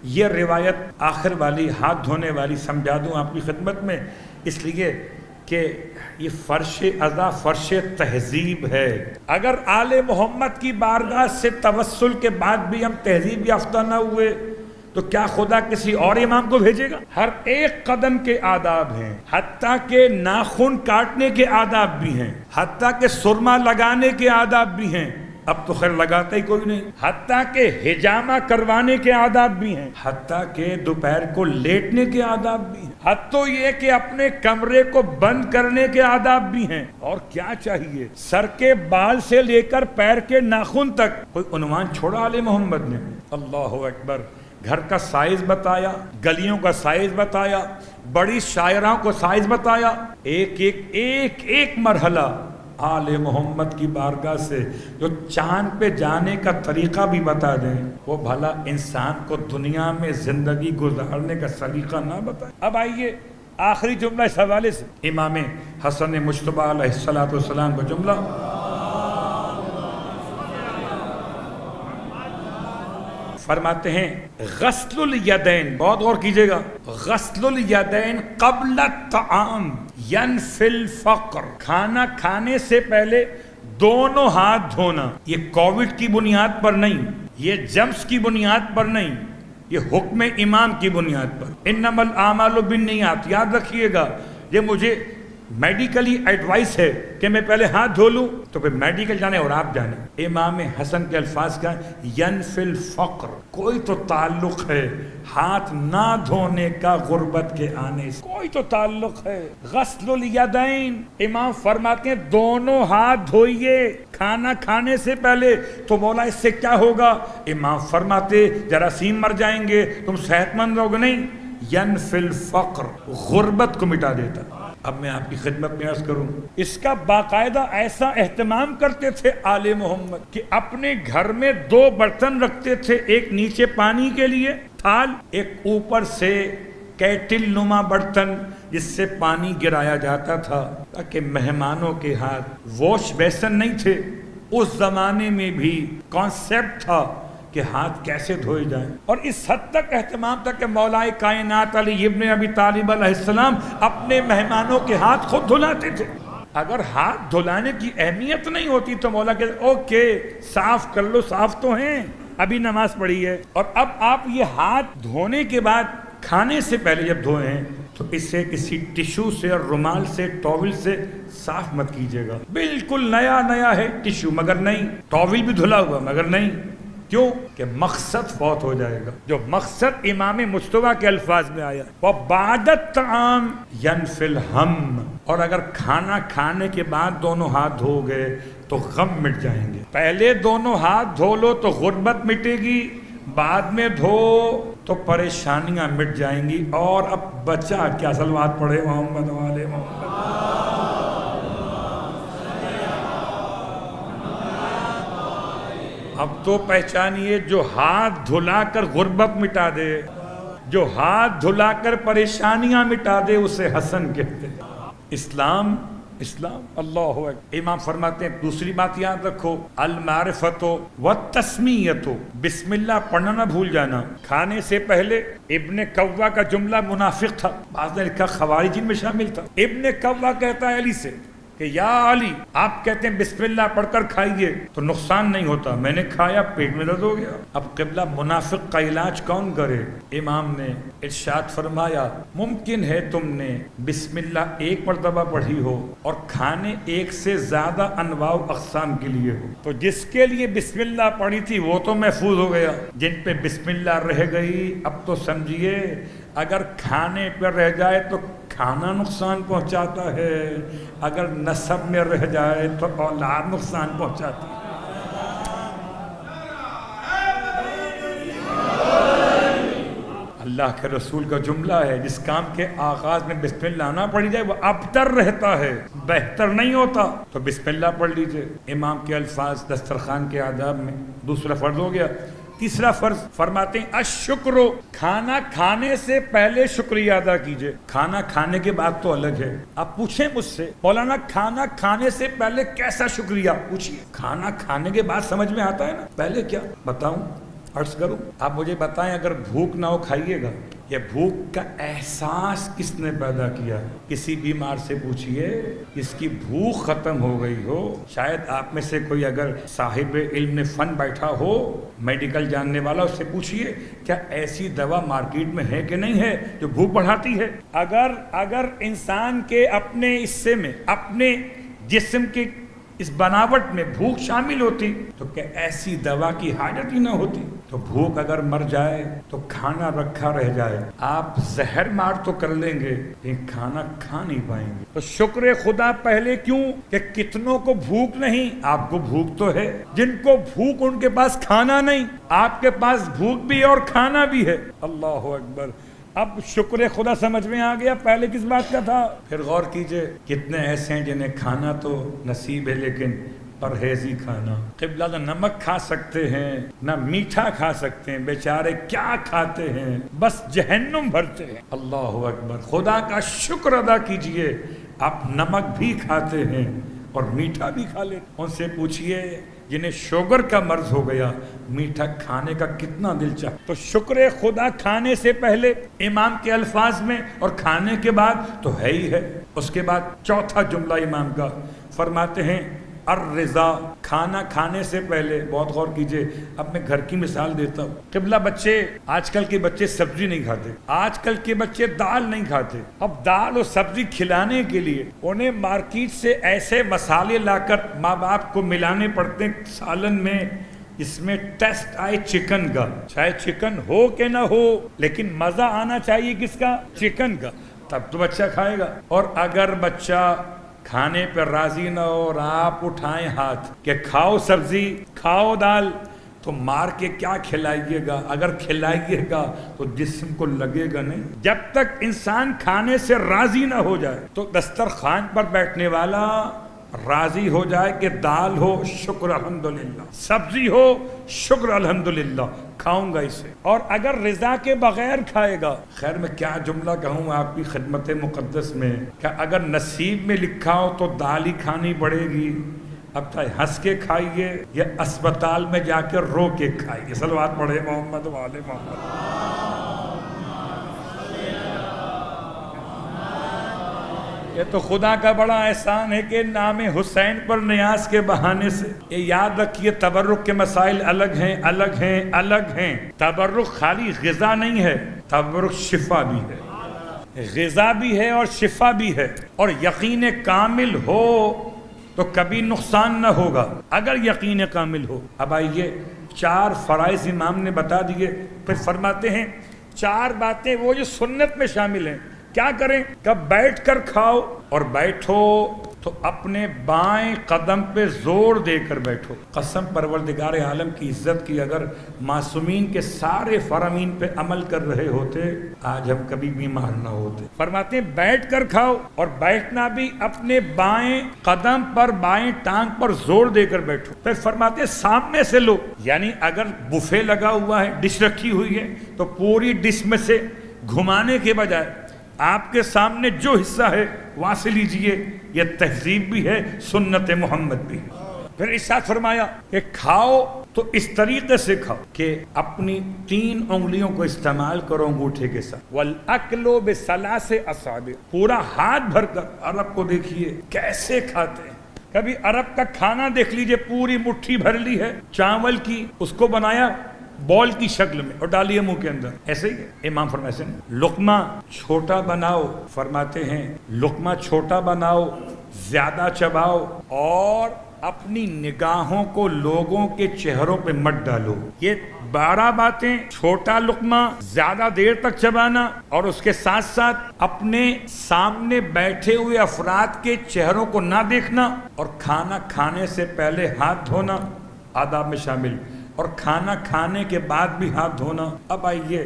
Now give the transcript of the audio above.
یہ روایت آخر والی ہاتھ دھونے والی سمجھا دوں آپ کی خدمت میں، اس لیے کہ یہ فرش ادا فرش تہذیب ہے۔ اگر آل محمد کی بارگاہ سے توسل کے بعد بھی ہم تہذیب یافتہ نہ ہوئے تو کیا خدا کسی اور امام کو بھیجے گا؟ ہر ایک قدم کے آداب ہیں، حتیٰ کہ ناخن کاٹنے کے آداب بھی ہیں، حتیٰ کہ سرما لگانے کے آداب بھی ہیں، اب تو خیر لگاتا ہی کوئی نہیں، حتیٰ کہ حجامہ کروانے کے آداب بھی ہیں، حتیٰ کہ دوپہر کو لیٹنے کے آداب بھی ہیں، حتیٰ یہ کہ اپنے کمرے کو بند کرنے کے آداب بھی ہیں۔ اور کیا چاہیے؟ سر کے بال سے لے کر پیر کے ناخن تک کوئی عنوان چھوڑا آل محمد نے؟ اللہ اکبر۔ گھر کا سائز بتایا، گلیوں کا سائز بتایا، بڑی شاعراں کو سائز بتایا، ایک مرحلہ آل محمد کی بارگاہ سے جو چاند پہ جانے کا طریقہ بھی بتا دیں، وہ بھلا انسان کو دنیا میں زندگی گزارنے کا سلیقہ نہ بتائے۔ اب آئیے آخری جملہ اس حوالے سے، امام حسن مجتبیٰ علیہ السلام کا جملہ، فرماتے ہیں غسل الیدین، بہت غور کیجئے گا، غسل الیدین قبل الطعام ینفی الفقر، کھانا کھانے سے پہلے دونوں ہاتھ دھونا۔ یہ کووڈ کی بنیاد پر نہیں، یہ جمس کی بنیاد پر نہیں، یہ حکم امام کی بنیاد پر، انما الاعمال بالنیات، یاد رکھیے گا۔ یہ مجھے میڈیکلی ایڈوائس ہے کہ میں پہلے ہاتھ دھو لوں تو پھر میڈیکل جانے اور آپ جانے۔ امام حسن کے الفاظ کا ینفی الفقر، کوئی تو تعلق ہے ہاتھ نہ دھونے کا غربت کے آنے سے، کوئی تو تعلق ہے۔ غسل الیدین، امام فرماتے ہیں دونوں ہاتھ دھوئیے کھانا کھانے سے پہلے۔ تو مولا اس سے کیا ہوگا؟ امام فرماتے جراثیم مر جائیں گے، تم صحت مند ہوگے نہیں۔ ینفی الفقر، غربت کو مٹا دیتا۔ اب میں آپ کی خدمت میں عرض کروں، اس کا باقاعدہ ایسا اہتمام کرتے تھے آل محمد کہ اپنے گھر میں 2 برتن رکھتے تھے، ایک نیچے پانی کے لیے تھال، ایک اوپر سے کیٹل نما برتن جس سے پانی گرایا جاتا تھا، تاکہ مہمانوں کے ہاتھ، واش بیسن نہیں تھے اس زمانے میں، بھی کانسیپٹ تھا کہ ہاتھ کیسے دھوئے جائیں۔ اور اس حد تک اہتمام تھا کہ مولا کائنات علی ابن ابی طالب علیہ السلام اپنے مہمانوں کے ہاتھ خود دھلاتے تھے۔ اگر ہاتھ دھلانے کی اہمیت نہیں ہوتی تو مولا کہتے اوکے صاف کر لو، صاف تو ہیں، ابھی نماز پڑھی ہے۔ اور اب آپ یہ ہاتھ دھونے کے بعد کھانے سے پہلے جب دھوئے ہیں تو اسے کسی ٹشو سے اور رومال سے، ٹاول سے صاف مت کیجیے گا۔ بالکل نیا ہے ٹشو مگر نہیں، ٹاول بھی دھلا ہوا مگر نہیں، کیوں کہ مقصد فوت ہو جائے گا۔ جو مقصد امام مجتبیٰ کے الفاظ میں آیا وَبَعْدَ الطَّعَامِ يَنْفِي الْهَمِّ، اور اگر کھانا کھانے کے بعد دونوں ہاتھ دھو گئے تو غم مٹ جائیں گے۔ پہلے دونوں ہاتھ دھو لو تو غربت مٹے گی، بعد میں دھو تو پریشانیاں مٹ جائیں گی۔ اور اب بچہ کیا صلوات پڑھے محمد والے محمد۔ اب تو پہچانیے جو ہاتھ دھلا کر غربت مٹا دے، جو ہاتھ دھلا کر پریشانیاں مٹا دے، اسے حسن کہتے ہیں۔ اسلام اللہ اکبر۔ امام فرماتے ہیں دوسری بات یاد رکھو، المعرفت والتسمیت، بسم اللہ پڑھنا نہ بھول جانا۔ کھانے سے پہلے ابن کوا کا جملہ منافق تھا، بعض نے لکھا خوارجین میں شامل تھا۔ ابن کوا کہتا ہے علی سے کہ یا علی، آپ کہتے ہیں بسم اللہ پڑھ کر کھائیے تو نقصان نہیں ہوتا، میں نے کھایا پیٹ میں درد ہو گیا۔ اب قبلہ منافق کا علاج کون کرے؟ امام نے ارشاد فرمایا ممکن ہے تم نے بسم اللہ 1 مرتبہ پڑھی ہو اور کھانے 1 سے زیادہ انواع و اقسام کے لیے ہو، تو جس کے لیے بسم اللہ پڑھی تھی وہ تو محفوظ ہو گیا، جن پہ بسم اللہ رہ گئی اب تو سمجھیے اگر کھانے پر رہ جائے تو کھانا نقصان پہنچاتا ہے، اگر نسب میں رہ جائے تو اولاد نقصان پہنچاتی ہے۔ اللہ کے رسول کا جملہ ہے جس کام کے آغاز میں بسم اللہ نہ پڑھی جائے وہ ابتر رہتا ہے، بہتر نہیں ہوتا، تو بسم اللہ پڑھ لیجئے۔ امام کے الفاظ دسترخوان کے آداب میں دوسرا فرض ہو گیا۔ تیسرا فرض فرماتے ہیں الشکر، کھانا کھانے سے پہلے شکریہ ادا کیجئے، کھانا کھانے کے بعد تو الگ ہے۔ آپ پوچھیں مجھ سے مولانا کھانا کھانے سے پہلے کیسا شکریہ؟ پوچھیے، کھانا کھانے کے بعد سمجھ میں آتا ہے نا، پہلے کیا بتاؤں؟ عرض کروں آپ مجھے بتائیں اگر بھوک نہ ہو کھائیے گا؟ یہ بھوک کا احساس کس نے پیدا کیا؟ کسی بیمار سے پوچھئے جس کی بھوک ختم ہو گئی ہو. شاید آپ میں سے کوئی اگر صاحب علم فن بیٹھا ہو میڈیکل جاننے والا اس سے پوچھئے کیا ایسی دوا مارکیٹ میں ہے کہ نہیں ہے جو بھوک بڑھاتی ہے؟ اگر انسان کے اپنے حصے میں اپنے جسم کی اس بناوٹ میں بھوک شامل ہوتی تو کیا ایسی دوا کی حاجت ہی نہ ہوتی؟ تو بھوک اگر مر جائے تو کھانا رکھا رہ جائے آپ زہر مار تو کر لیں گے لیکن کھانا کھا نہیں پائیں گے. تو شکر خدا پہلے کیوں کہ کتنوں کو بھوک نہیں، آپ کو بھوک تو ہے. جن کو بھوک ان کے پاس کھانا نہیں، آپ کے پاس بھوک بھی ہے اور کھانا بھی ہے. اللہ اکبر. اب شکر خدا سمجھ میں آ گیا پہلے کس بات کا تھا. پھر غور کیجئے کتنے ایسے ہیں جنہیں کھانا تو نصیب ہے لیکن پرہیزی کھانا. قبلہ نہ نمک کھا سکتے ہیں نہ میٹھا کھا سکتے ہیں، بیچارے کیا کھاتے ہیں؟ بس جہنم بھرتے ہیں. اللہ اکبر. خدا کا شکر ادا کیجئے آپ نمک بھی کھاتے ہیں اور میٹھا بھی کھا لیتے. ان سے پوچھئے جنہیں شوگر کا مرض ہو گیا میٹھا کھانے کا کتنا دل چاہتا. تو شکر خدا کھانے سے پہلے امام کے الفاظ میں اور کھانے کے بعد تو ہے ہی ہے. اس کے بعد چوتھا جملہ امام کا فرماتے ہیں الرضا. کھانا کھانے سے پہلے بہت غور کیجئے. اب میں گھر کی مثال دیتا ہوں. قبلہ بچے آج کل کے بچے سبزی نہیں کھاتے، آج کل کے بچے دال نہیں کھاتے. اب دال اور سبزی کھلانے کے لیے انہیں مارکیٹ سے ایسے مسالے لا کر ماں باپ کو ملانے پڑتے ہیں سالن میں اس میں ٹیسٹ آئے چکن کا. چاہے چکن ہو کہ نہ ہو لیکن مزہ آنا چاہیے کس کا؟ چکن کا. تب تو بچہ کھائے گا. اور اگر بچہ کھانے پر راضی نہ ہو اور آپ اٹھائیں ہاتھ کہ کھاؤ سبزی کھاؤ دال تو مار کے کیا کھلائیے گا؟ اگر کھلائیے گا تو جسم کو لگے گا نہیں. جب تک انسان کھانے سے راضی نہ ہو جائے تو دسترخوان پر بیٹھنے والا راضی ہو جائے کہ دال ہو شکر الحمدللہ، سبزی ہو شکر الحمدللہ کھاؤں گا اسے. اور اگر رضا کے بغیر کھائے گا، خیر میں کیا جملہ کہوں آپ کی خدمت مقدس میں کہ اگر نصیب میں لکھا ہو تو دال ہی کھانی پڑے گی. اب چاہے ہنس کے کھائیے یا اسپتال میں جا کے رو کے کھائیے. صلوات پڑھے محمد وآل محمد. یہ تو خدا کا بڑا احسان ہے کہ نام حسین پر نیاز کے بہانے سے. یہ یاد رکھیے تبرک کے مسائل الگ ہیں الگ ہیں الگ ہیں. تبرک خالی غذا نہیں ہے، تبرک شفا بھی ہے. غذا بھی ہے اور شفا بھی ہے. اور یقین کامل ہو تو کبھی نقصان نہ ہوگا اگر یقین کامل ہو. اب آئیے 4 فرائض امام نے بتا دیے. پھر فرماتے ہیں 4 باتیں وہ جو سنت میں شامل ہیں. کیا کریں؟ کہ بیٹھ کر کھاؤ اور بیٹھو تو اپنے بائیں قدم پہ زور دے کر بیٹھو. قسم پروردگار عالم کی عزت کی اگر معصومین کے سارے فرامین پہ عمل کر رہے ہوتے آج ہم کبھی بیمار نہ ہوتے. فرماتے ہیں بیٹھ کر کھاؤ اور بیٹھنا بھی اپنے بائیں قدم پر بائیں ٹانگ پر زور دے کر بیٹھو. پھر فرماتے ہیں سامنے سے لو، یعنی اگر بفے لگا ہوا ہے ڈش رکھی ہوئی ہے تو پوری ڈش میں سے گھمانے کے بجائے آپ کے سامنے جو حصہ ہے وہاں سے لیجئے. یہ تہذیب بھی ہے، سنت محمد بھی. پھر ارشاد فرمایا کہ کھاؤ تو اس طریقے سے کھاؤ کہ اپنی 3 انگلیوں کو استعمال کرو انگوٹھے کے ساتھ. وَالْأَكْلُ بِثَلَاثِ أَصَابِعٍ. پورا ہاتھ بھر کر. عرب کو دیکھیے کیسے کھاتے ہیں. کبھی عرب کا کھانا دیکھ لیجئے پوری مٹھی بھر لی ہے چاول کی، اس کو بنایا بال کی شکل میں اور ڈالیے منہ کے اندر. ایسے ہی ہے. امام فرماتے ہیں لقمہ چھوٹا بناؤ. فرماتے ہیں لقمہ چھوٹا بناؤ، زیادہ چباؤ اور اپنی نگاہوں کو لوگوں کے چہروں پہ مت ڈالو. یہ 12 باتیں، چھوٹا لقمہ، زیادہ دیر تک چبانا اور اس کے ساتھ ساتھ اپنے سامنے بیٹھے ہوئے افراد کے چہروں کو نہ دیکھنا اور کھانا کھانے سے پہلے ہاتھ دھونا آداب میں شامل اور کھانا کھانے کے بعد بھی ہاتھ دھونا. اب آئیے